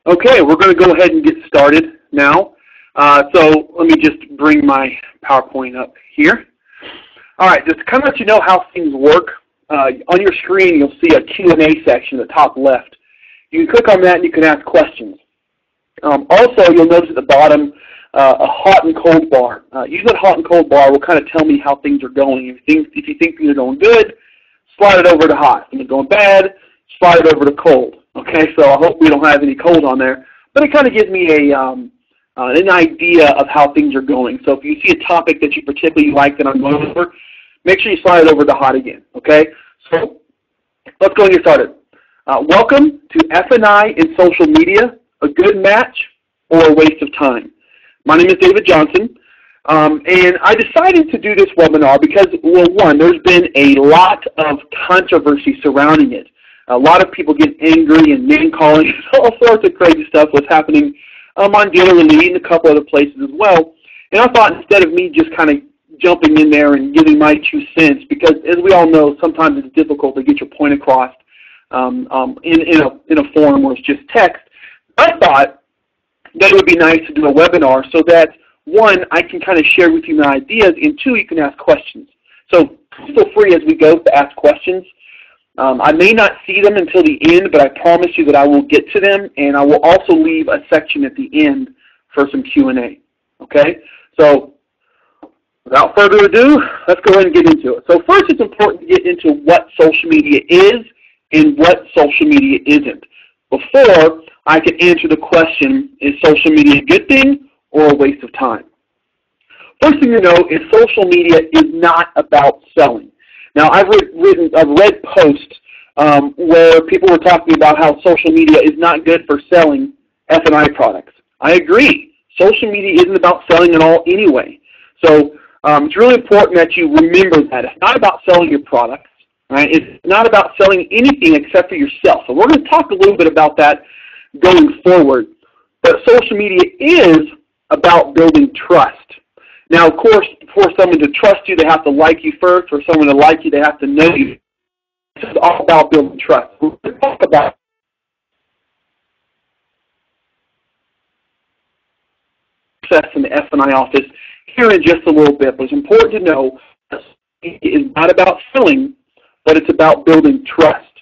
Okay, we're going to go ahead and get started now. So let me just bring my PowerPoint up here. All right, just to kind of let you know how things work, on your screen you'll see a Q&A section at the top left. You can click on that and you can ask questions. Also, you'll notice at the bottom a hot and cold bar. Using that hot and cold bar will kind of tell me how things are going. If you think things are going good, slide it over to hot. If they're going bad, slide it over to cold. Okay, so I hope we don't have any cold on there. But it kind of gives me an idea of how things are going. So if you see a topic that you particularly like that I'm going over, make sure you slide it over to hot again. Okay, so let's go and get started. Welcome to F&I in social media, a good match or a waste of time. My name is David Johnson, and I decided to do this webinar because, well, one, there's been a lot of controversy surrounding it. A lot of people get angry and name-calling, all sorts of crazy stuff was happening on Dealer Elite and a couple other places as well. And I thought instead of me just kind of jumping in there and giving my 2 cents, because as we all know, sometimes it's difficult to get your point across in a forum where it's just text, I thought that it would be nice to do a webinar so that, one, I can kind of share with you my ideas, and two, you can ask questions. So feel free as we go to ask questions. I may not see them until the end, but I promise you that I will get to them, and I will also leave a section at the end for some Q&A. Okay? So without further ado, let's go ahead and get into it. So first, it's important to get into what social media is and what social media isn't before I can answer the question, is social media a good thing or a waste of time? First thing to know is social media is not about selling. Now, I've read posts where people were talking about how social media is not good for selling F&I products. I agree. Social media isn't about selling at all anyway. So it's really important that you remember that. It's not about selling your products. Right? It's not about selling anything except for yourself. So we're going to talk a little bit about that going forward. But social media is about building trust. Now, of course, for someone to trust you, they have to like you first. For someone to like you, they have to know you. This is all about building trust. We're going to talk about success in the F&I office here in just a little bit. But it's important to know that it is not about selling, but it's about building trust.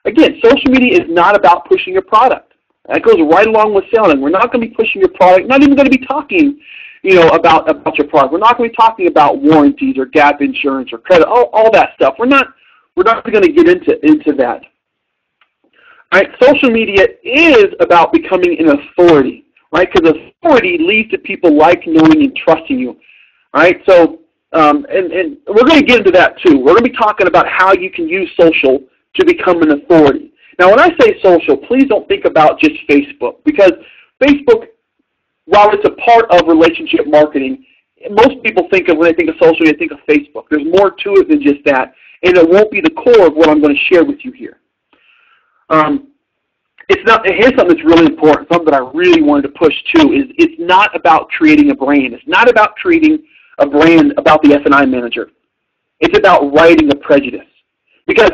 Again, social media is not about pushing your product. That goes right along with selling. We're not going to be pushing your product, not even going to be talking about your product. We're not going to be talking about warranties or gap insurance or credit, all that stuff. We're not going to get into that. All right, social media is about becoming an authority, right? Because authority leads to people like, knowing, and trusting you. All right, so and we're going to get into that too. We're going to be talking about how you can use social to become an authority. Now, when I say social, please don't think about just Facebook, because Facebook, while it's a part of relationship marketing, most people think of, when they think of social, they think of Facebook. There's more to it than just that, and it won't be the core of what I'm going to share with you here. Here's something that's really important, something that I really wanted to push too, is it's not about creating a brand. It's not about creating a brand about the F&I manager. It's about writing a prejudice. Because,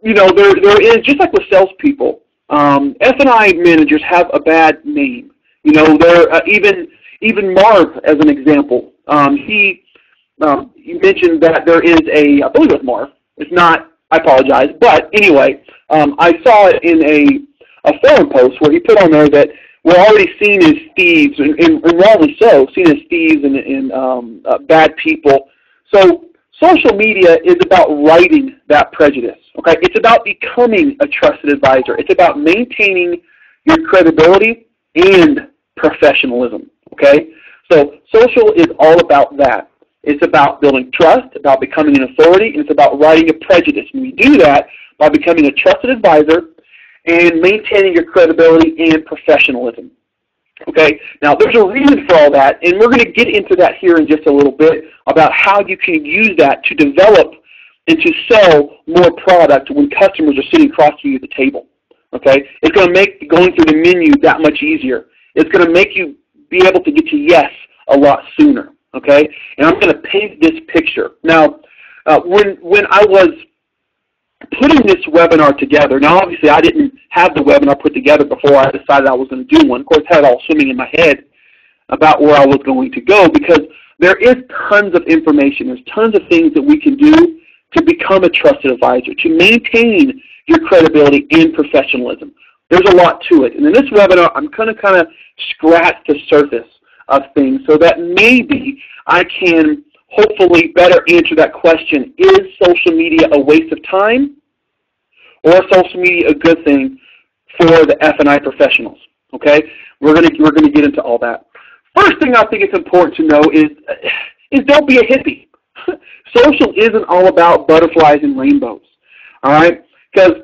there is, just like with salespeople, F&I managers have a bad name. Even Marv, as an example, he mentioned that there is I believe it was Marv. It's not, I apologize. But anyway, I saw it in a forum post where he put on there that we're already seen as thieves, and wrongly so, seen as thieves and bad people. So social media is about writing that prejudice. Okay, it's about becoming a trusted advisor. It's about maintaining your credibility and professionalism. Okay, so social is all about that. It's about building trust, about becoming an authority, and it's about writing a prejudice. And we do that by becoming a trusted advisor and maintaining your credibility and professionalism. Okay, now there's a reason for all that, and we're going to get into that here in just a little bit about how you can use that to develop and to sell more product when customers are sitting across from you at the table. Okay, it's going to make going through the menu that much easier. It's going to make you be able to get to yes a lot sooner. Okay, and I'm going to paint this picture. Now, when I was putting this webinar together, now obviously I didn't have the webinar put together before I decided I was going to do one. Of course, I had it all swimming in my head about where I was going to go, because there is tons of information. There's tons of things that we can do to become a trusted advisor, to maintain your credibility and professionalism. There's a lot to it. And in this webinar, I'm going to kind of scratch the surface of things so that maybe I can hopefully better answer that question: is social media a waste of time, or is social media a good thing for the F&I professionals? Okay, we're going to get into all that. First thing I think it's important to know is don't be a hippie. Social isn't all about butterflies and rainbows. All right, because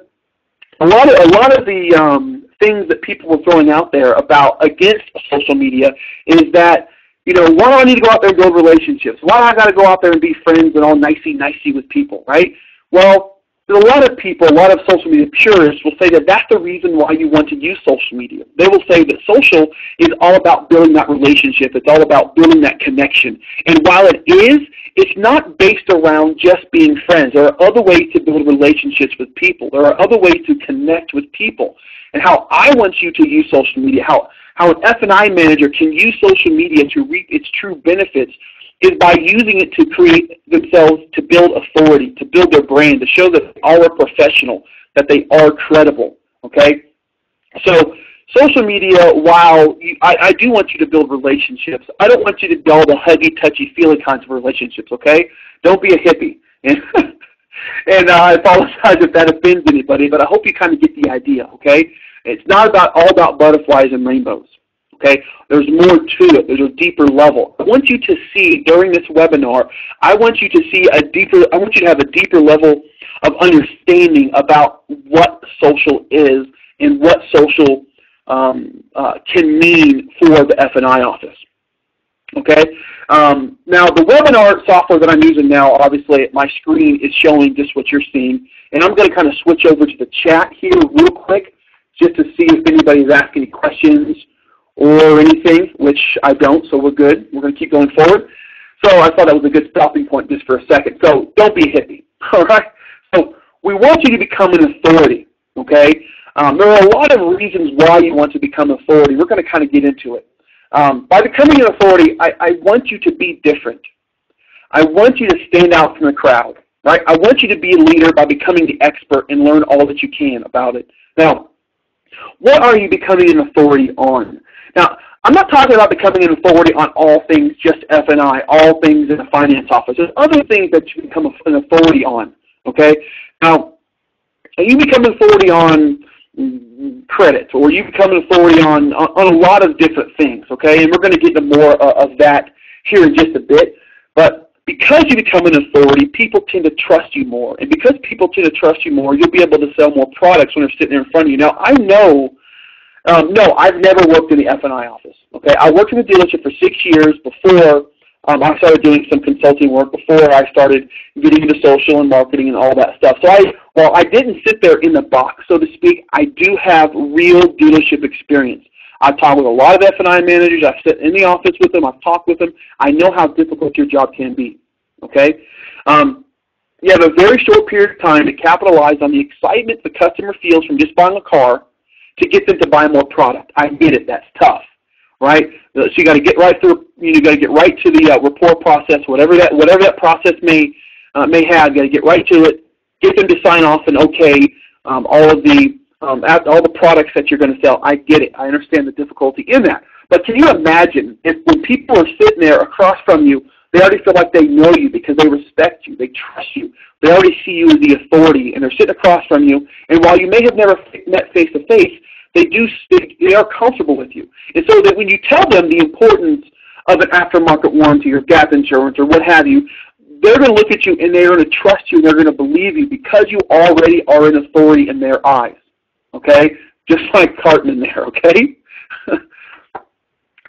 a lot of the things that people were throwing out there against social media is that, you know, why do I need to go out there and build relationships? Why do I got to go out there and be friends and all nicey with people, right? Well, there's a lot of people, a lot of social media purists will say that that's the reason why you want to use social media. They will say that social is all about building that relationship. It's all about building that connection. And while it is, it's not based around just being friends. There are other ways to build relationships with people. There are other ways to connect with people. And how I want you to use social media, how an F&I manager can use social media to reap its true benefits, is by using it to create themselves, to build authority, to build their brand, to show that they are a professional, that they are credible, okay? So social media, while I do want you to build relationships, I don't want you to build the huggy, touchy, feely kinds of relationships, okay? Don't be a hippie. And I apologize if that offends anybody, but I hope you kind of get the idea, okay? It's not all about butterflies and rainbows. Okay, there's more to it. There's a deeper level. I want you to see during this webinar, I want you to have a deeper level of understanding about what social is and what social can mean for the F&I office. Okay, now the webinar software that I'm using now, obviously my screen is showing just what you're seeing, and I'm going to kind of switch over to the chat here real quick just to see if anybody's asking any questions or anything, which I don't, so we're good. We're going to keep going forward. So I thought that was a good stopping point just for a second. So don't be a hippie, all right? So we want you to become an authority, okay? There are a lot of reasons why you want to become an authority. We're going to kind of get into it. By becoming an authority, I want you to be different. I want you to stand out from the crowd, right? I want you to be a leader by becoming the expert and learn all that you can about it. Now, what are you becoming an authority on? Now, I'm not talking about becoming an authority on all things just F&I, all things in the finance office. There's other things that you become an authority on, okay? Now, you become an authority on credit, or you become an authority on a lot of different things, okay? And we're going to get into more of that here in just a bit. But because you become an authority, people tend to trust you more. And because people tend to trust you more, you'll be able to sell more products when they're sitting there in front of you. Now, I know, no, I've never worked in the F&I office, okay? I worked in the dealership for 6 years before I started doing some consulting work, before I started getting into social and marketing and all that stuff. So while I didn't sit there in the box, so to speak, I do have real dealership experience. I've talked with a lot of F&I managers. I've sat in the office with them. I've talked with them. I know how difficult your job can be, okay? You have a very short period of time to capitalize on the excitement the customer feels from just buying a car to get them to buy more product. I get it. That's tough, right? So you got to get right through. You got to get right to the report process, whatever that process may have. You got to get right to it. Get them to sign off and okay all the products that you're going to sell. I get it. I understand the difficulty in that. But can you imagine if when people are sitting there across from you, they already feel like they know you because they respect you, they trust you, they already see you as the authority, and they're sitting across from you, and while you may have never met face-to-face, they are comfortable with you. And so that when you tell them the importance of an aftermarket warranty or gap insurance or what have you, they're going to look at you and they're going to trust you and they're going to believe you because you already are an authority in their eyes, okay? Just like Cartman there, okay?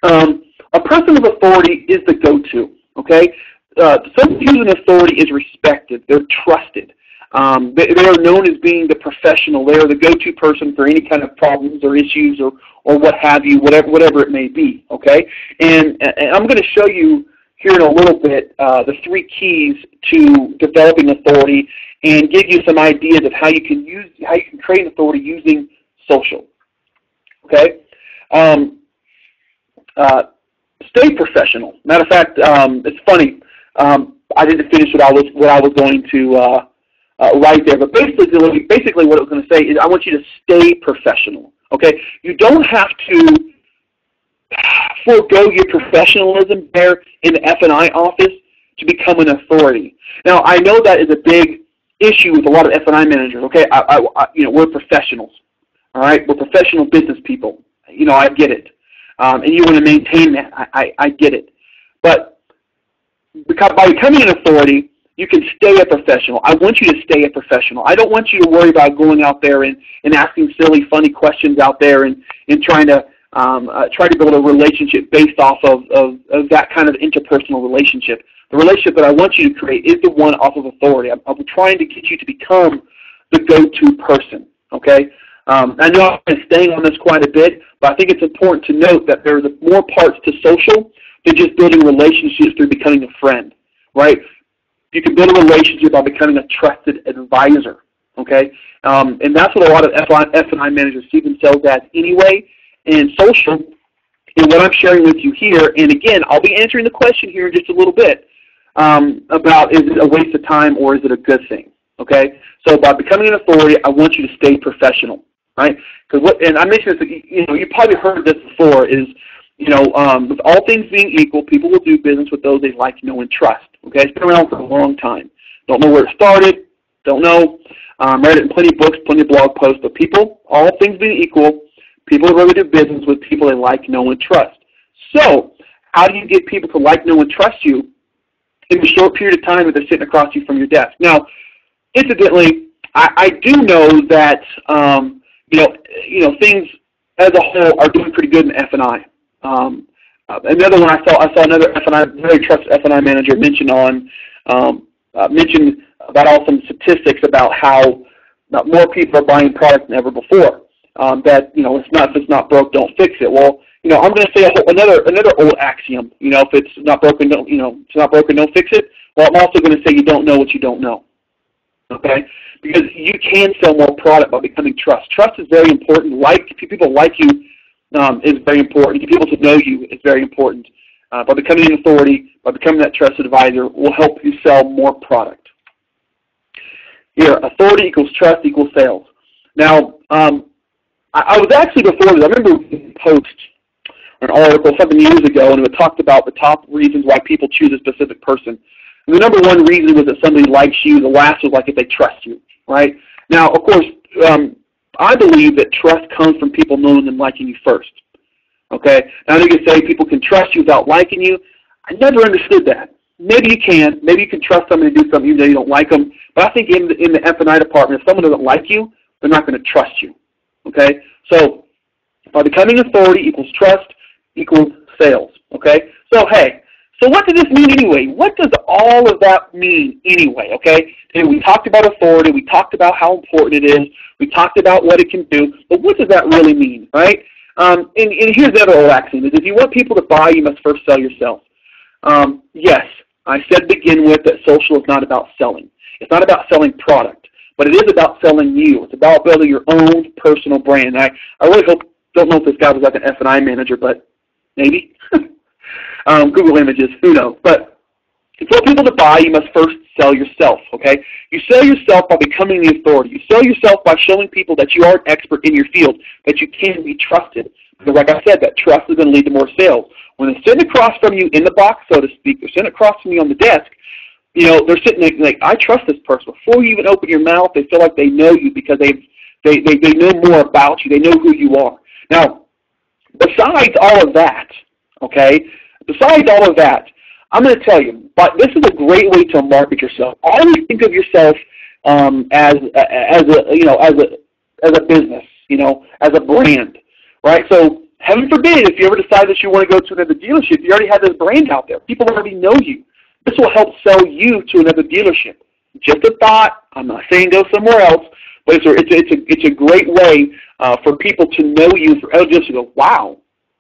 A person of authority is the go-to, okay? Someone who's an authority is respected. They're trusted. They are known as being the professional. They are the go-to person for any kind of problems or issues or what have you, whatever it may be, okay? And I'm going to show you here in a little bit the 3 keys to developing authority and give you some ideas of how you can create an authority using social. Okay, stay professional. Matter of fact, it's funny. I didn't finish what I was going to write there, but basically what I was going to say is I want you to stay professional. Okay, you don't have to forego your professionalism there in the F&I office to become an authority. Now, I know that is a big issue with a lot of F&I managers. Okay, we're professionals. All right, we're professional business people. I get it, and you want to maintain that. I get it, but by becoming an authority, you can stay a professional. I want you to stay a professional. I don't want you to worry about going out there and asking silly, funny questions out there and trying to build a relationship based off of that kind of interpersonal relationship. The relationship that I want you to create is the one off of authority. I'm trying to get you to become the go-to person, okay? I know I've been staying on this quite a bit, but I think it's important to note that there's more parts to social than just building relationships through becoming a friend, right? You can build a relationship by becoming a trusted advisor, okay? And that's what a lot of F&I managers see themselves as anyway. And social, and what I'm sharing with you here, and again, I'll be answering the question here in just a little bit about is it a waste of time or is it a good thing, okay? So by becoming an authority, I want you to stay professional, right? And I mentioned this, you've probably heard this before, is, with all things being equal, people will do business with those they like, know, and trust, okay? It's been around for a long time. Don't know where it started, don't know. Read it in plenty of books, plenty of blog posts, but people, all things being equal, people rather do business with people they like, know, and trust. So, how do you get people to like, know, and trust you in the short period of time that they're sitting across you from your desk? Now, incidentally, I do know that things as a whole are doing pretty good in F&I. Another one I saw another F&I, very trusted F&I manager mentioned about all some statistics about how more people are buying products than ever before. That if it's not broke, don't fix it. Well, I'm going to say another old axiom. If it's not broken, don't fix it. Well, I'm also going to say you don't know what you don't know. Okay, because you can sell more product by becoming trust. Trust is very important. People like you is very important. People to know you is very important. By becoming an authority, by becoming that trusted advisor, will help you sell more product. Here, authority equals trust equals sales. Now, I was actually before this, I remember reading a post or an article something years ago, and it talked about the top reasons why people choose a specific person. And the number one reason was that somebody likes you. The last was if they trust you, right? Now, of course, I believe that trust comes from people knowing and liking you first, okay? Now, you can say people can trust you without liking you. I never understood that. Maybe you can. Maybe you can trust somebody to do something even though you don't like them. But I think in the F&I department, if someone doesn't like you, they're not going to trust you. Okay, so by becoming authority equals trust equals sales. Okay, so what does this mean anyway? What does all of that mean anyway? Okay, and we talked about authority, we talked about how important it is, we talked about what it can do, but what does that really mean, right? And here's the other old axiom: is if you want people to buy, you must first sell yourself. Yes, I said to begin with that social is not about selling. It's not about selling product. But it is about selling you. It's about building your own personal brand. I really don't know if this guy was like an F&I manager, but maybe. Google Images, who knows. But if you want people to buy, you must first sell yourself, okay? You sell yourself by becoming the authority. You sell yourself by showing people that you are an expert in your field, that you can be trusted. Because like I said, that trust is going to lead to more sales. When they're sitting across from you in the box, so to speak, they're sitting across from you on the desk, they're sitting there like, I trust this person. Before you even open your mouth, they feel like they know you because they know more about you. They know who you are. Now, besides all of that, okay, I'm going to tell you, but this is a great way to market yourself. Always think of yourself as a business, as a brand, right? So, heaven forbid, if you ever decide that you want to go to another dealership, you already have this brand out there. People already know you. This will help sell you to another dealership. Just a thought. I'm not saying go somewhere else, but it's a great way for people to know you, for other dealers to go, wow,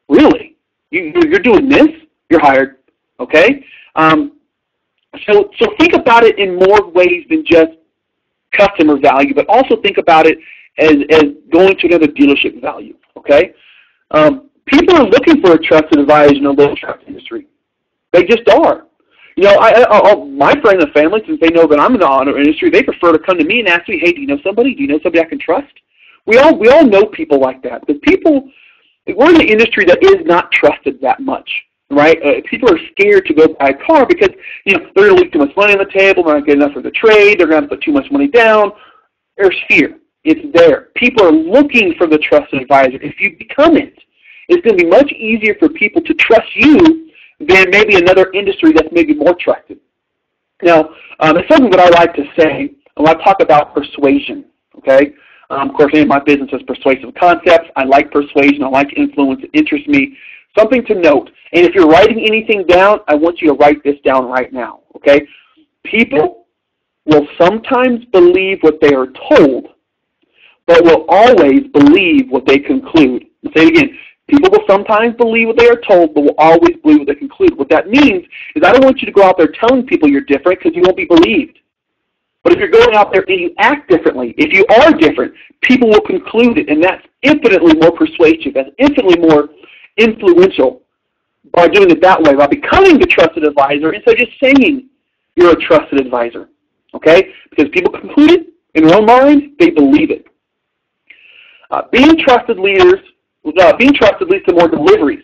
really? You're doing this? You're hired, okay? So think about it in more ways than just customer value, but also think about it as going to another dealership value, okay? People are looking for a trusted advisor in the loan truck industry. They just are. You know, my friends and family, since they know that I'm in the auto industry, they prefer to come to me and ask me, hey, do you know somebody? Do you know somebody I can trust? We all know people like that. But we're in an industry that is not trusted that much, right? People are scared to go buy a car because, you know, they're going to leave too much money on the table, they're not getting enough for the trade, they're going to put too much money down. There's fear. It's there. People are looking for the trusted advisor. If you become it, it's going to be much easier for people to trust you than maybe another industry that's maybe more trusted. Now, it's something that I like to say, and I talk about persuasion, okay? Of course, in my business is persuasive concepts. I like persuasion. I like influence. It interests me. Something to note, and if you're writing anything down, I want you to write this down right now, okay? People will sometimes believe what they are told, but will always believe what they conclude. I'll say it again. People will sometimes believe what they are told, but will always believe what they conclude. What that means is I don't want you to go out there telling people you're different because you won't be believed. But if you're going out there and you act differently, if you are different, people will conclude it, and that's infinitely more persuasive, that's infinitely more influential by doing it that way, by becoming the trusted advisor instead of just saying you're a trusted advisor, okay? Because people conclude it in their own mind, they believe it. Being trusted leads to more deliveries,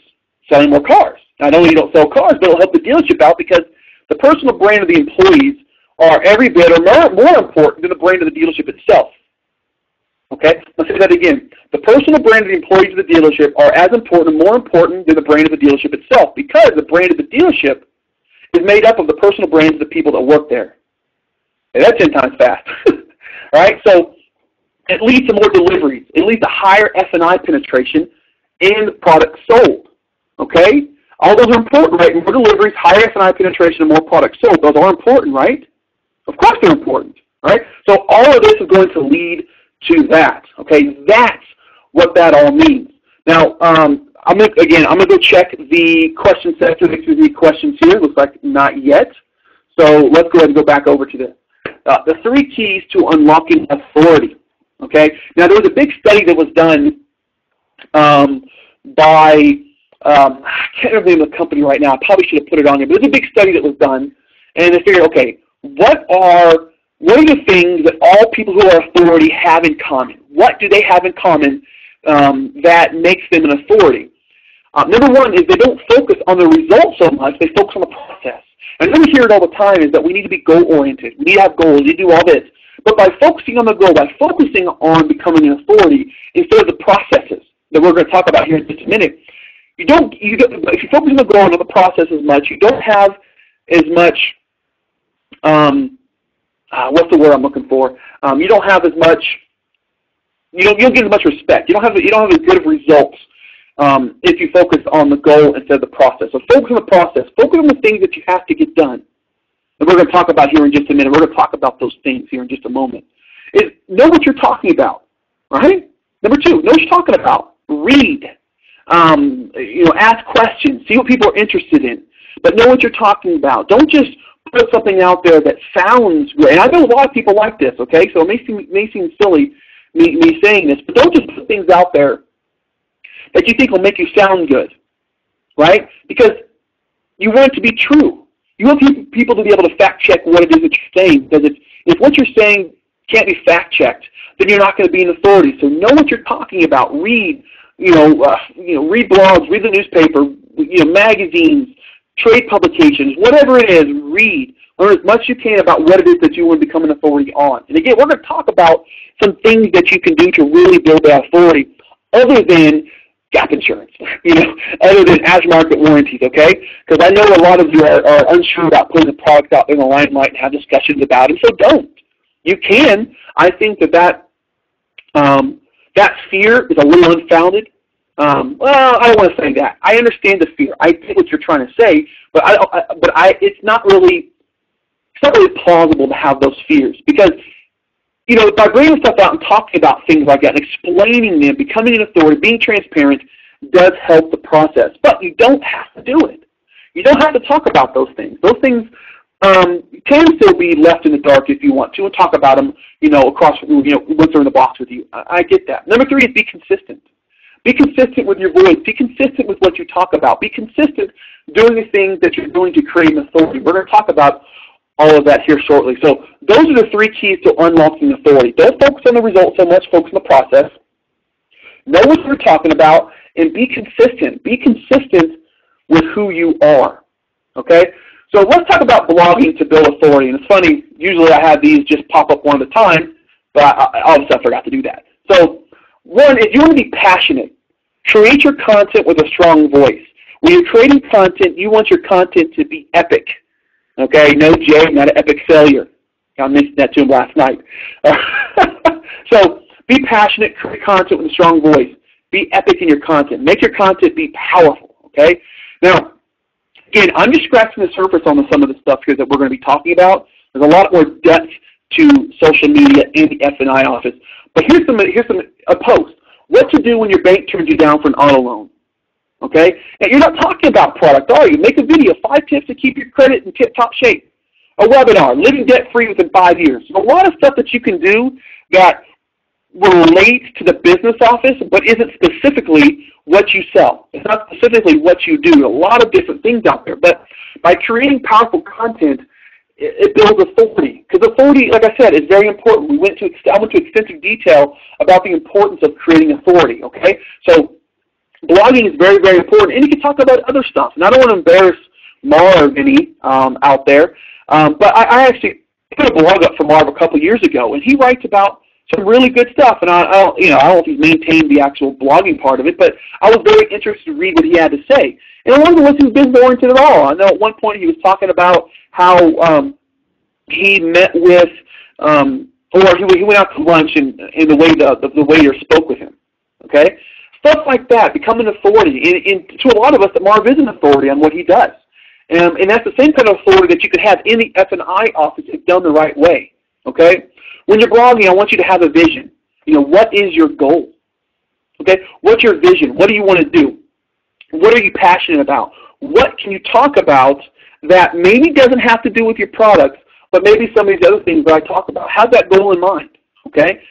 selling more cars. Not only you don't sell cars, but it'll help the dealership out because the personal brand of the employees are every bit or more important than the brand of the dealership itself. Okay? Let's say that again. The personal brand of the employees of the dealership are as important or more important than the brand of the dealership itself because the brand of the dealership is made up of the personal brands of the people that work there. Hey, that's 10 times fast. All right? So it leads to more deliveries. It leads to higher F&I penetration and products sold. Okay? All those are important, right? More deliveries, higher F&I penetration, and more products sold. Those are important, right? Of course they're important, right? So all of this is going to lead to that. Okay? That's what that all means. Now, I'm going to go check the question section. Make sure the questions here. Looks like not yet. So let's go ahead and go back over to the 3 keys to unlocking authority. Okay. Now there was a big study that was done by I can't remember the name of the company right now. I probably should have put it on here, but it was a big study that was done, and they figured, okay, what are the things that all people who are authority have in common? What do they have in common that makes them an authority? Number one is they don't focus on the results so much; they focus on the process. And we hear it all the time: is that we need to be goal-oriented. We need to have goals. We need to do all this. But by focusing on the goal, by focusing on becoming an authority instead of the processes that we're going to talk about here in just a minute, if you focus on the goal and not the process as much, you don't have as much, what's the word I'm looking for? You don't have as much, you don't get as much respect. You don't have as good of results if you focus on the goal instead of the process. So focus on the process. Focus on the things that you have to get done. And we're going to talk about here in just a minute. We're going to talk about those things here in just a moment. Is know what you're talking about, right? Number 2, know what you're talking about. Read. Ask questions. See what people are interested in. But know what you're talking about. Don't just put something out there that sounds great. And I know a lot of people like this, okay? So it may seem silly me saying this, but don't just put things out there that you think will make you sound good, right? Because you want it to be true. You want people to be able to fact-check what it is that you're saying, because if what you're saying can't be fact-checked, then you're not going to be an authority. So know what you're talking about. Read, read blogs, read the newspaper, magazines, trade publications, whatever it is, read. Learn as much as you can about what it is that you want to become an authority on. And again, we're going to talk about some things that you can do to really build that authority other than gap insurance, other than aftermarket warranties, okay? Because I know a lot of you are unsure about putting the product out in the limelight and have discussions about it, so don't. You can. I think that fear is a little unfounded. Well, I don't want to say that. I understand the fear. I get what you're trying to say, but it's not really plausible to have those fears because, by bringing stuff out and talking about things like that and explaining them, becoming an authority, being transparent does help the process. But you don't have to do it. You don't have to talk about those things. Those things can still be left in the dark if you want to and talk about them, across, once they're in the box with you. I get that. Number 3 is be consistent. Be consistent with your voice. Be consistent with what you talk about. Be consistent doing the things that you're doing to create an authority. We're going to talk about all of that here shortly. So those are the 3 keys to unlocking authority. Don't focus on the results so much, focus on the process. Know what you're talking about, and be consistent. Be consistent with who you are, okay? So let's talk about blogging to build authority. And it's funny, usually I have these just pop up one at a time, but obviously I forgot to do that. So one, if you want to be passionate, create your content with a strong voice. When you're creating content, you want your content to be epic, okay? No Jay, not an epic failure. I mentioned that to him last night. So be passionate, create content with a strong voice. Be epic in your content. Make your content be powerful, okay? Now, again, I'm just scratching the surface on some of the stuff here that we're going to be talking about. There's a lot more depth to social media in the F&I office. But here's a post. What to do when your bank turns you down for an auto loan, okay? And you're not talking about product, are you? Make a video, 5 tips to keep your credit in tip-top shape. A webinar, living debt-free within 5 years. A lot of stuff that you can do that relates to the business office, but isn't specifically what you sell. It's not specifically what you do. A lot of different things out there. But by creating powerful content, it builds authority. Because authority, like I said, is very important. I went to extensive detail about the importance of creating authority, okay? So blogging is very, very important. And you can talk about other stuff. And I don't want to embarrass Marv any out there, but I actually put a blog up for Marv a couple years ago, and he writes about some really good stuff, and I don't know if he's maintained the actual blogging part of it, but I was very interested to read what he had to say. And I wonder was he business-oriented at all. I know at one point he was talking about how he met with, or he went out to lunch and the way the waiter spoke with him, okay? Stuff like that, become an authority. And to a lot of us, Marv is an authority on what he does. And that's the same kind of authority that you could have in the F&I office if done the right way, okay? When you're blogging, I want you to have a vision. What is your goal? Okay, what's your vision? What do you want to do? What are you passionate about? What can you talk about that maybe doesn't have to do with your products, but maybe some of these other things that I talk about? Have that goal in mind, okay?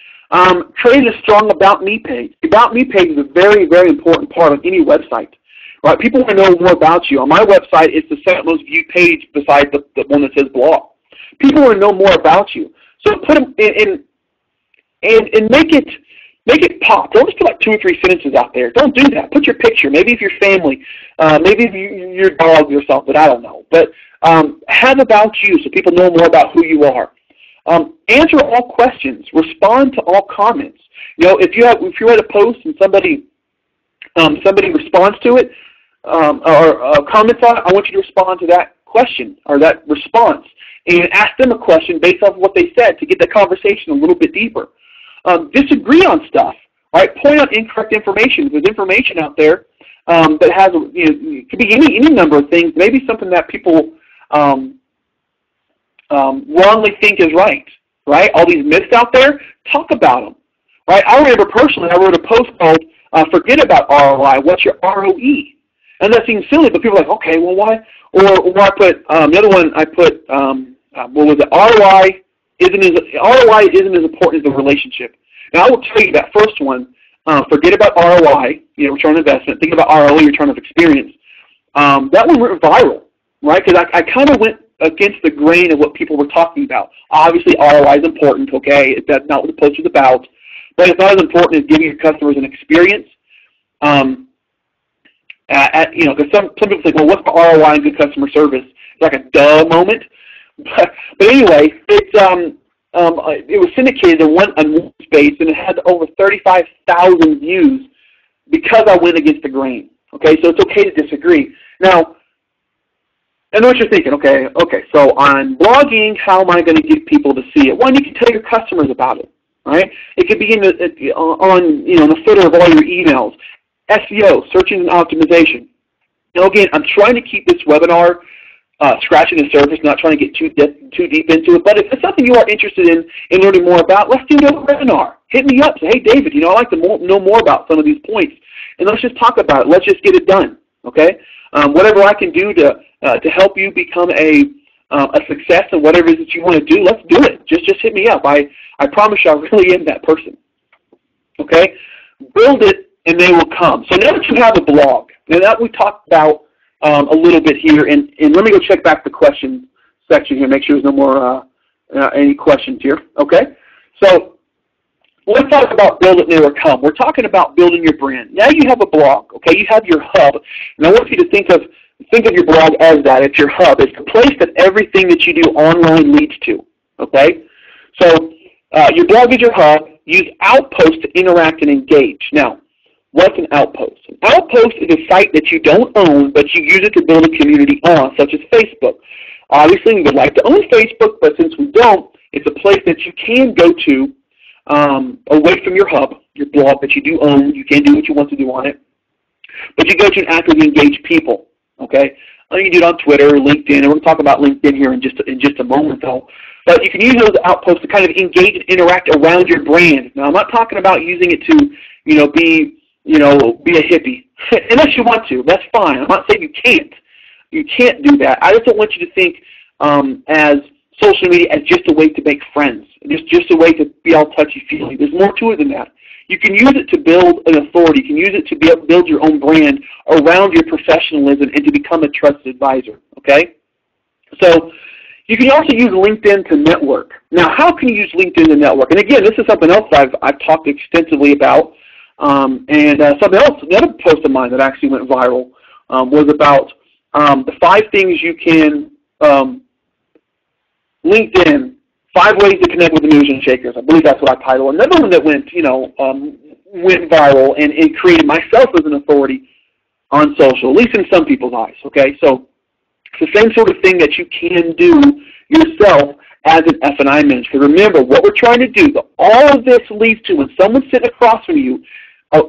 Create a strong About Me page. The About Me page is a very, very important part of any website. Right? People want to know more about you. On my website, it's the second most viewed page besides the one that says blog. People want to know more about you. So put them in and make it pop. Don't just put like 2 or 3 sentences out there. Don't do that. Put your picture. Maybe if your family, maybe if your dog or something. I don't know. But have about you so people know more about who you are. Answer all questions. Respond to all comments. If you write a post and somebody responds to it or comments on it, I want you to respond to that question or that response and ask them a question based off of what they said to get the conversation a little bit deeper. Disagree on stuff, right? Point out incorrect information. There's information out there that has, it could be any number of things, maybe something that people wrongly think is right? All these myths out there, talk about them, right? I remember personally, I wrote a post called Forget About ROI, What's Your ROE? And that seems silly, but people are like, okay, well, why? Or I put, the other one I put, what was it? ROI isn't as important as the relationship. Now, I will tell you that first one, forget about ROI, return on investment, think about ROE, return of experience. That one went viral, right? Because I kind of went against the grain of what people were talking about. Obviously, ROI is important, okay? That's not what the post is about. But it's not as important as giving your customers an experience. Because some people think, well, what's the ROI in good customer service? It's like a duh moment. But anyway, it was syndicated in one space, and it had over 35,000 views because I went against the grain. Okay, so it's okay to disagree. Now, I know what you're thinking. Okay, so on blogging, how am I going to get people to see it? One, you can tell your customers about it. Right? It could be in the footer of all your emails. SEO, search engine optimization. Now again, I'm trying to keep this webinar scratching the surface, not trying to get too deep into it. But if it's something you are interested in learning more about, let's do another webinar. Hit me up. Say, hey, David, I'd like to know more about some of these points, and let's just talk about it. Let's just get it done. Okay? Whatever I can do to help you become a a success in whatever it is that you want to do, let's do it. Just hit me up. I promise you I really am that person. Okay? Build it and they will come. So now that you have a blog, now that we talked about a little bit here, and let me go check back the question section here, make sure there's no more any questions here. Okay? So let's talk about build it and they will come. We're talking about building your brand. Now you have a blog, okay? You have your hub. And I want you to think of your blog as that. It's your hub. It's the place that everything that you do online leads to, okay? So your blog is your hub. Use Outpost to interact and engage. Now, what's an Outpost? An Outpost is a site that you don't own, but you use it to build a community on, such as Facebook. Obviously, we would like to own Facebook, but since we don't, it's a place that you can go to away from your hub, your blog that you do own. You can do what you want to do on it. But you go to and actively engage people, okay? You can do it on Twitter or LinkedIn, and we're going to talk about LinkedIn here in just a moment, though. But you can use those outposts to kind of engage and interact around your brand. Now, I'm not talking about using it to, be a hippie. Unless you want to, that's fine. I'm not saying you can't. You can't do that. I just don't want you to think as social media as just a way to make friends, just a way to be all touchy-feely. There's more to it than that. You can use it to build an authority. You can use it to build your own brand around your professionalism and to become a trusted advisor, okay? So you can also use LinkedIn to network. Now, how can you use LinkedIn to network? And again, this is something else I've talked extensively about. Something else, another post of mine that actually went viral was about the 5 things you can, LinkedIn, 5 ways to connect with the movers and shakers. I believe that's what I titled. Another one that went, went viral and created myself as an authority on social, at least in some people's eyes, okay? So it's the same sort of thing that you can do yourself as an F&I manager. Because remember, what we're trying to do, all of this leads to when someone's sitting across from you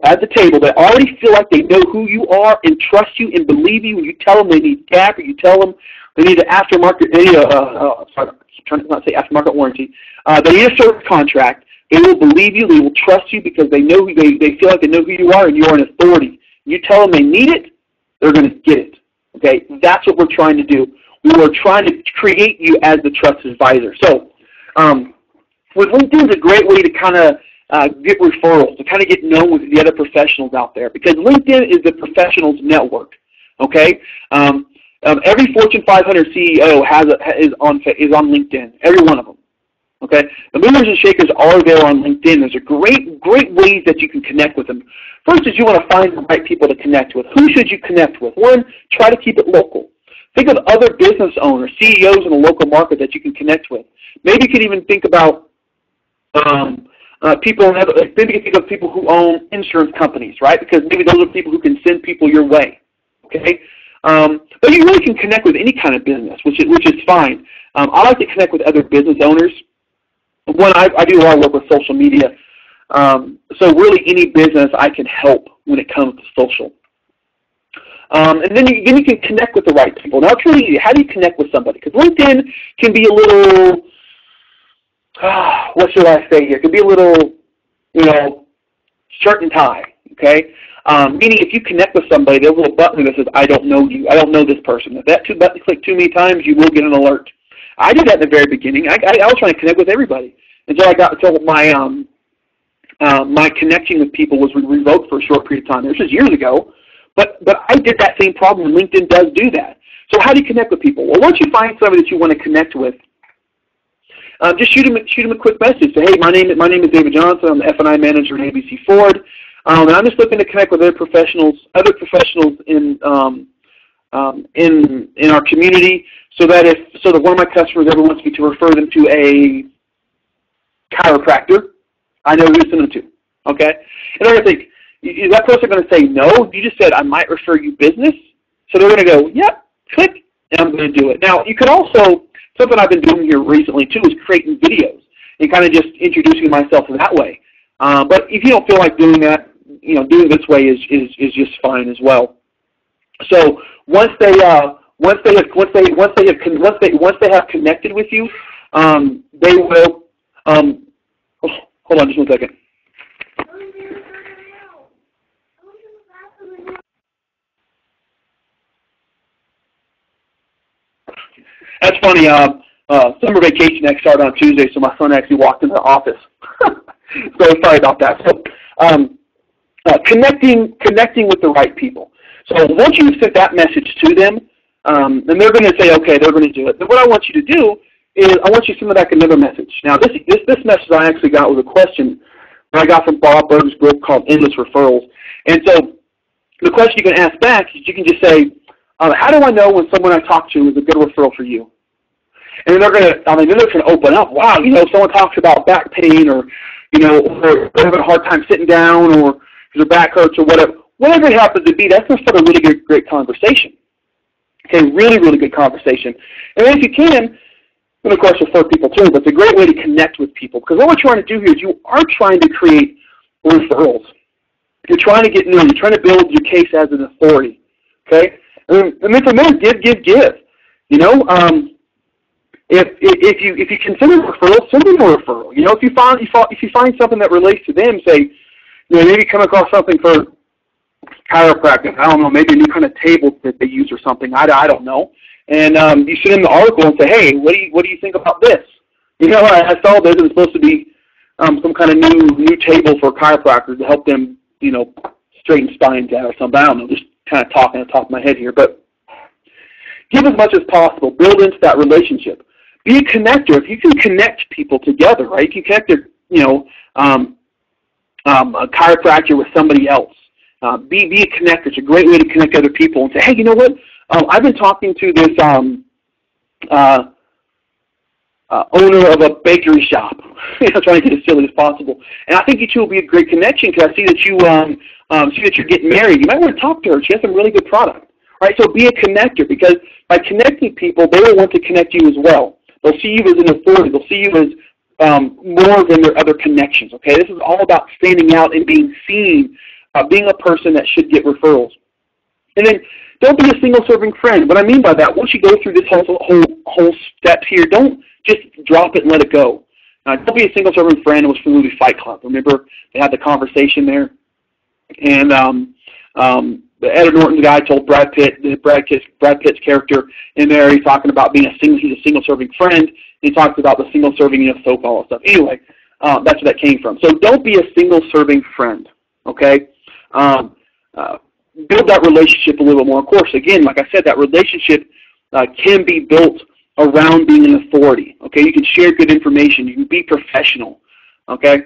at the table, they already feel like they know who you are and trust you and believe you when you tell them they need GAP or you tell them they need an aftermarket, trying to not say aftermarket warranty. They need a service contract. They will believe you. They will trust you because they know they feel like they know who you are and you're an authority. You tell them they need it, they're going to get it. Okay, that's what we're trying to do. We were trying to create you as the trusted advisor. So, with LinkedIn is a great way to kind of get referrals, to kind of get known with the other professionals out there, because LinkedIn is the professionals network. Okay. Every Fortune 500 CEO is on LinkedIn, every one of them. Okay, the movers and shakers are there on LinkedIn. There's a great ways that you can connect with them. First is you want to find the right people to connect with. Who should you connect with? One, try to keep it local. Think of other business owners, CEOs in a local market that you can connect with. Maybe you could even think about people. Maybe you can think of people who own insurance companies, right? Because maybe those are people who can send people your way. Okay. But you really can connect with any kind of business, which is fine. I like to connect with other business owners. One, I do a lot of work with social media. So really any business I can help when it comes to social. And then you can connect with the right people. Now it's really easy. How do you connect with somebody? Because LinkedIn can be a little, what should I say here? It can be a little, shirt and tie, okay? Meaning if you connect with somebody, there's a little button that says, I don't know you. I don't know this person. If that button click too many times, you will get an alert. I did that in the very beginning. I was trying to connect with everybody until my my connection with people was revoked for a short period of time. This was years ago, but I did that same problem, and LinkedIn does do that. So how do you connect with people? Well, once you find somebody that you want to connect with, just shoot them a quick message. Say, hey, my name is David Johnson. I'm the F&I manager at ABC Ford, and I'm just looking to connect with other professionals in our community, so that one of my customers ever wants me to refer them to a chiropractor, I know who to send them to. Okay, and they're going to think, is that person going to say no? You just said I might refer you business, so they're going to go, yep, click, and I'm going to do it. Now you could also, something I've been doing here recently too, is creating videos and kind of just introducing myself in that way. But if you don't feel like doing that, doing this way is just fine as well. So once they have connected with you, they will. Hold on, just 1 second. That's funny. Summer vacation next started on Tuesday, so my son actually walked into the office. So sorry about that. So connecting with the right people. So once you sent that message to them, then they're going to say, okay, they're going to do it. Then what I want you to do is I want you to send back another message. Now, this message I actually got was a question that I got from Bob Burg's book called Endless Referrals. And so the question you can ask back is you can just say, how do I know when someone I talk to is a good referral for you? And they're going to open up. Wow, if someone talks about back pain or, or they're having a hard time sitting down or their back hurts or whatever it happens to be, that's going to start a really great conversation. Okay, really, really good conversation. And then if you can, and of course refer people too, but it's a great way to connect with people because what we're trying to do here is you are trying to create referrals. You're trying to get known. You're trying to build your case as an authority. Okay, and then from there, give. If you consider referrals, send them a referral. If you find something that relates to them, say, maybe come across something for chiropractic. I don't know, maybe a new kind of table that they use or something. I don't know. And you send them the article and say, hey, what do you think about this? I saw this. It was supposed to be some kind of new table for chiropractors to help them, straighten spines out or something. I don't know. Just kind of talking on the top of my head here, but give as much as possible. Build into that relationship. Be a connector. If you can connect people together, right? You can connect a chiropractor with somebody else. Be a connector. It's a great way to connect other people and say, hey, you know what? I've been talking to this owner of a bakery shop. Trying to get as silly as possible. And I think you two will be a great connection because I see that you're getting married. You might want to talk to her. She has some really good product. Right? So be a connector because by connecting people, they will want to connect you as well. They'll see you as an authority. They'll see you as more than their other connections. Okay, this is all about standing out and being seen, being a person that should get referrals. And then don't be a single-serving friend. What I mean by that, once you go through this whole steps here, don't just drop it and let it go. Don't be a single-serving friend. It was from the movie Fight Club. Remember they had the conversation there, and the Edward Norton guy told Brad Pitt's character in there, he's talking about he's a single-serving friend. He talks about the single-serving soap all that stuff. Anyway, that's where that came from. So don't be a single-serving friend, okay? Build that relationship a little bit more. Of course, again, like I said, that relationship can be built around being an authority, okay? You can share good information. You can be professional, okay?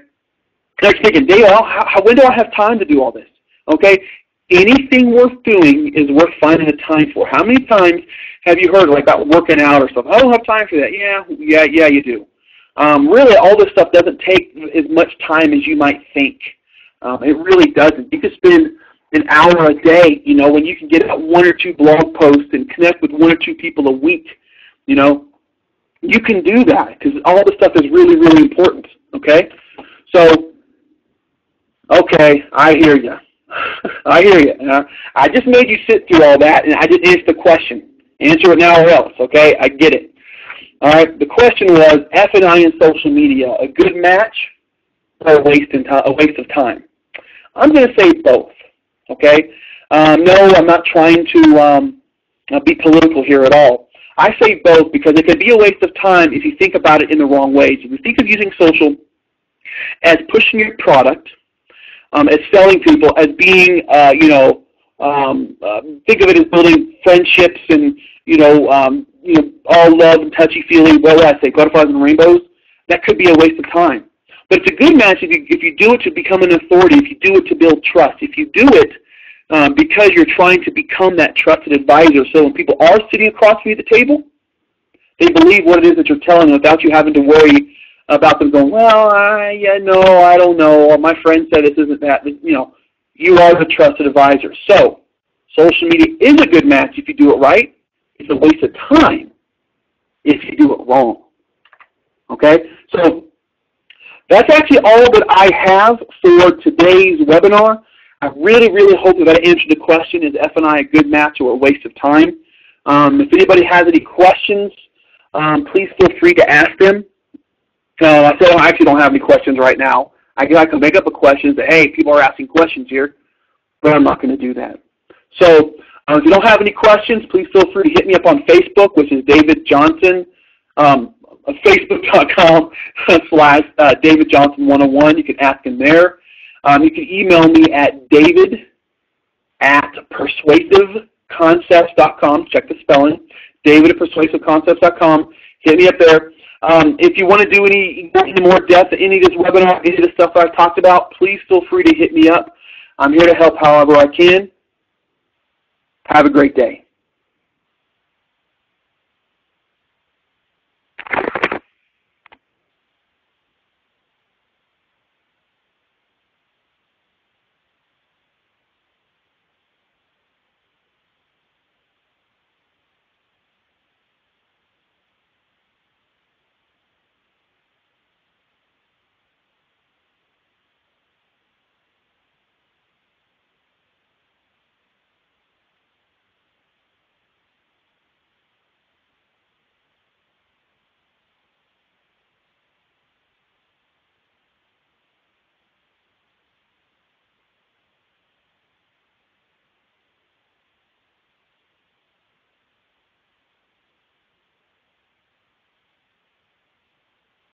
Next thinking, Dale, when do I have time to do all this, okay? Anything worth doing is worth finding the time for. How many times have you heard about working out or stuff? I don't have time for that. Yeah, you do. Really, all this stuff doesn't take as much time as you might think. It really doesn't. You can spend an hour a day, when you can get out 1 or 2 blog posts and connect with 1 or 2 people a week, you can do that because all this stuff is really, really important, okay? So, okay, I hear you. I hear you. I just made you sit through all that, and I just answered the question. Answer it now or else, okay? I get it. All right, the question was, F&I in social media, a good match or a waste of time? I'm going to say both, okay? No, I'm not trying to be political here at all. I say both because it can be a waste of time if you think about it in the wrong ways. If you think of using social as pushing your product, as selling people, as being, think of it as building friendships and, all love and touchy-feely, what would I say, butterflies and rainbows, that could be a waste of time. But it's a good match if you do it to become an authority, if you do it to build trust, if you do it because you're trying to become that trusted advisor. So when people are sitting across from you at the table, they believe what it is that you're telling them without you having to worry about them going, well, I don't know. My friend said this isn't that. You are the trusted advisor. So social media is a good match if you do it right. It's a waste of time if you do it wrong. Okay? So that's actually all that I have for today's webinar. I really, really hope that I answered the question, is F&I a good match or a waste of time? If anybody has any questions, please feel free to ask them. I said I actually don't have any questions right now. I can make up a question that, hey, people are asking questions here, but I'm not going to do that. So If you don't have any questions, please feel free to hit me up on Facebook, which is David Johnson, facebook.com/David Johnson 101. You can ask him there. You can email me at david@persuasiveconcepts.com. Check the spelling. david@persuasiveconcepts.com. Hit me up there. If you want to do any more depth in any of this webinar, any of the stuff that I've talked about, please feel free to hit me up. I'm here to help however I can. Have a great day.